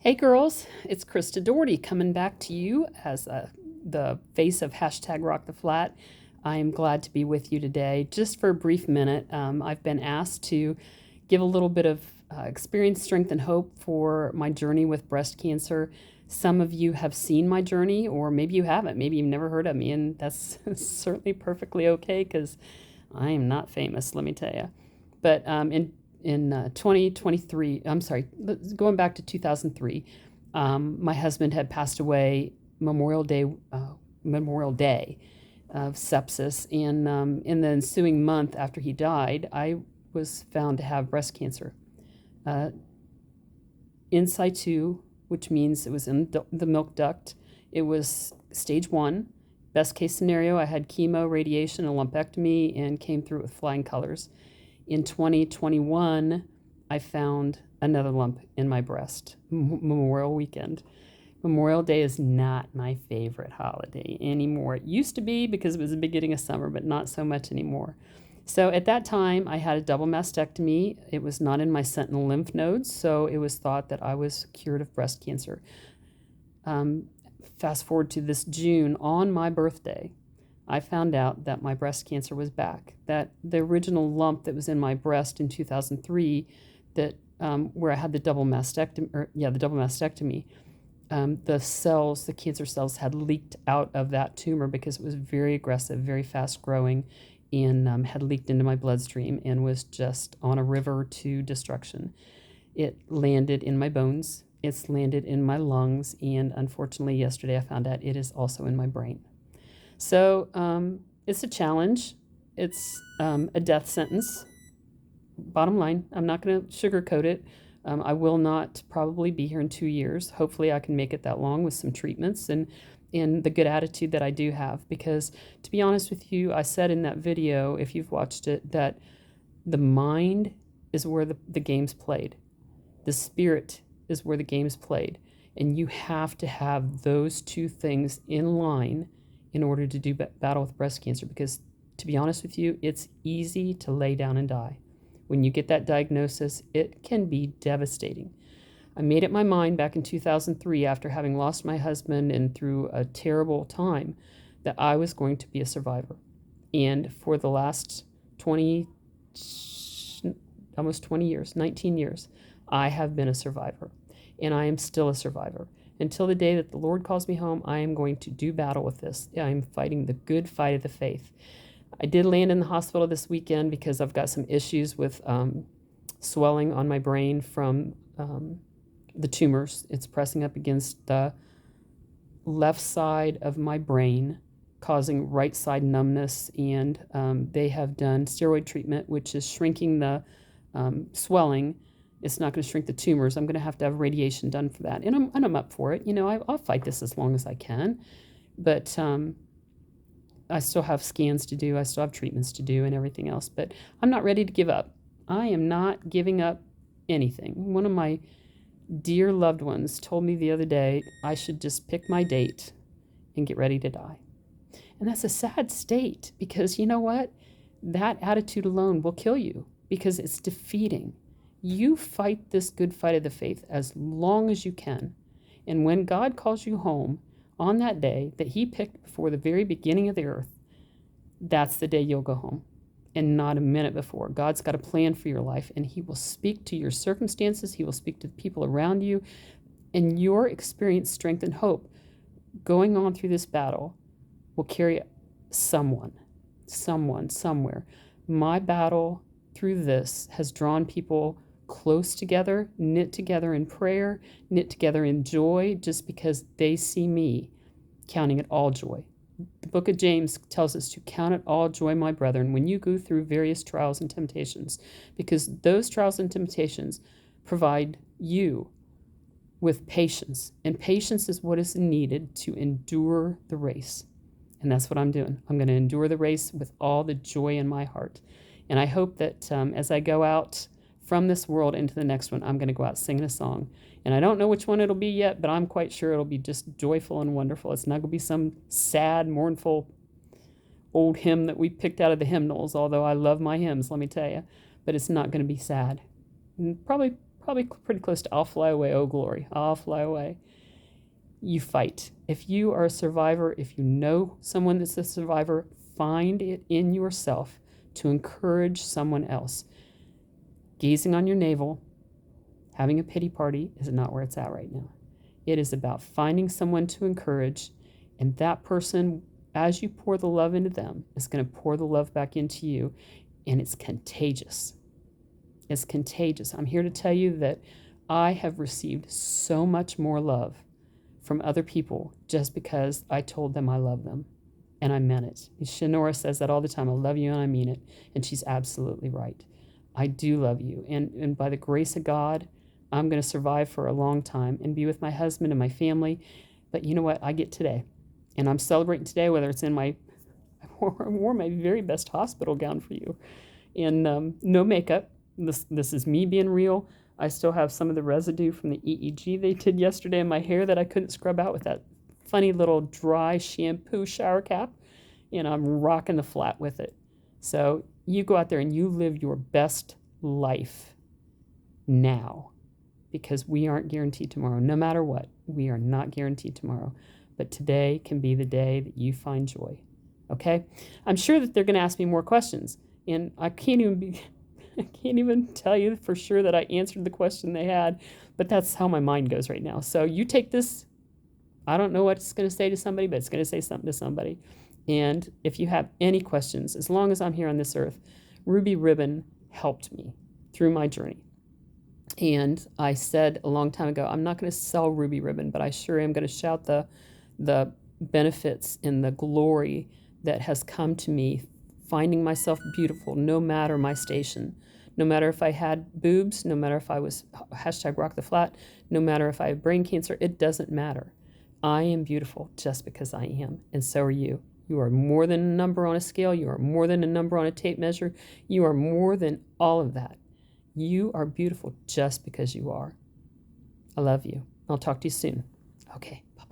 Hey girls, it's Krista Doherty coming back to you as the face of hashtag Rock the Flat. I am glad to be with you today. Just for a brief minute, I've been asked to give a little bit of experience, strength, and hope for my journey with breast cancer. Some of you have seen my journey, or maybe you haven't. Maybe you've never heard of me, and that's certainly perfectly okay because I am not famous, let me tell you. But in 2023, I'm sorry, going back to 2003, my husband had passed away Memorial Day, Memorial Day of sepsis, and in the ensuing month after he died, I was found to have breast cancer, uh, in situ, which means it was in the milk duct. It was stage one. Best case scenario, I had chemo, radiation, a lumpectomy, and came through with flying colors. In 2021, I found another lump in my breast, Memorial weekend. Memorial Day is not my favorite holiday anymore. It used to be because it was the beginning of summer, but not so much anymore. So at that time, I had a double mastectomy. It was not in my sentinel lymph nodes, so it was thought that I was cured of breast cancer. Um, Fast forward to this June, on my birthday, I found out that my breast cancer was back. That the original lump that was in my breast in 2003, that where I had the double mastectomy, the cells, the cancer cells, had leaked out of that tumor because it was very aggressive, very fast growing, and had leaked into my bloodstream and was just on a river to destruction. It landed in my bones. It's landed in my lungs, and unfortunately, yesterday I found out it is also in my brain. So it's a challenge. It's a death sentence. Bottom line, I'm not going to sugarcoat it. I will not probably be here in 2 years. Hopefully, I can make it that long with some treatments and the good attitude that I do have. Because to be honest with you, I said in that video, if you've watched it, that the mind is where the game's played. The spirit is where the game's played. And you have to have those two things in line in order to do battle with breast cancer. Because to be honest with you, it's easy to lay down and die. When you get that diagnosis, it can be devastating. I made up my mind back in 2003, after having lost my husband and through a terrible time, that I was going to be a survivor. And for the last 20, almost 20 years, 19 years, I have been a survivor. And I am still a survivor. Until the day that the Lord calls me home, I am going to do battle with this. I am fighting the good fight of the faith. I did land in the hospital this weekend because I've got some issues with swelling on my brain from the tumors. It's pressing up against the left side of my brain, causing right side numbness. And they have done steroid treatment, which is shrinking the swelling. It's not going to shrink the tumors. I'm going to have radiation done for that. And I'm up for it. You know, I'll fight this as long as I can. But I still have scans to do. I still have treatments to do and everything else. But I'm not ready to give up. I am not giving up anything. One of my dear loved ones told me the other day I should just pick my date and get ready to die. And that's a sad state, because you know what? That attitude alone will kill you because it's defeating. You fight this good fight of the faith as long as you can. And when God calls you home on that day that He picked before the very beginning of the earth, that's the day you'll go home, and not a minute before. God's got a plan for your life, and He will speak to your circumstances. He will speak to the people around you, and your experience, strength, and hope going on through this battle will carry someone, somewhere. My battle through this has drawn people close together, knit together in prayer, knit together in joy, just because they see me counting it all joy. The book of James tells us to count it all joy, my brethren, when you go through various trials and temptations, because those trials and temptations provide you with patience, and patience is what is needed to endure the race. And that's what I'm doing. I'm going to endure the race with all the joy in my heart. And I hope that as I go out from this world into the next one, I'm going to go out singing a song. And I don't know which one it'll be yet, but I'm quite sure it'll be just joyful and wonderful. It's not going to be some sad, mournful old hymn that we picked out of the hymnals, although I love my hymns, let me tell you. But it's not going to be sad. And probably probably pretty close to I'll fly away, oh glory, I'll fly away. You fight. If you are a survivor, if you know someone that's a survivor, find it in yourself to encourage someone else. Gazing on your navel, having a pity party is not where it's at right now. It is about finding someone to encourage, and that person, as you pour the love into them, is going to pour the love back into you, and it's contagious. It's contagious. I'm here to tell you that I have received so much more love from other people just because I told them I love them, and I meant it. Shanora says that all the time, I love you and I mean it, and she's absolutely right. I do love you, and by the grace of God, I'm going to survive for a long time and be with my husband and my family. But you know what? I get today, and I'm celebrating today, whether it's in my, I wore my very best hospital gown for you, and no makeup. This is me being real. I still have some of the residue from the EEG they did yesterday in my hair that I couldn't scrub out with that funny little dry shampoo shower cap, and I'm rocking the flat with it. So you go out there and you live your best life now, because we aren't guaranteed tomorrow. No matter what, we are not guaranteed tomorrow. But today can be the day that you find joy. Okay? I'm sure that they're going to ask me more questions, and I can't even tell you for sure that I answered the question they had, but that's how my mind goes right now. So you take this. I don't know what it's going to say to somebody, but it's going to say something to somebody. And if you have any questions, as long as I'm here on this earth, Ruby Ribbon helped me through my journey. And I said a long time ago, I'm not going to sell Ruby Ribbon, but I sure am going to shout the benefits and the glory that has come to me, finding myself beautiful no matter my station. No matter if I had boobs, no matter if I was #RockTheFlat, no matter if I have brain cancer, it doesn't matter. I am beautiful just because I am, and so are you. You are more than a number on a scale. You are more than a number on a tape measure. You are more than all of that. You are beautiful just because you are. I love you. I'll talk to you soon. Okay, bye.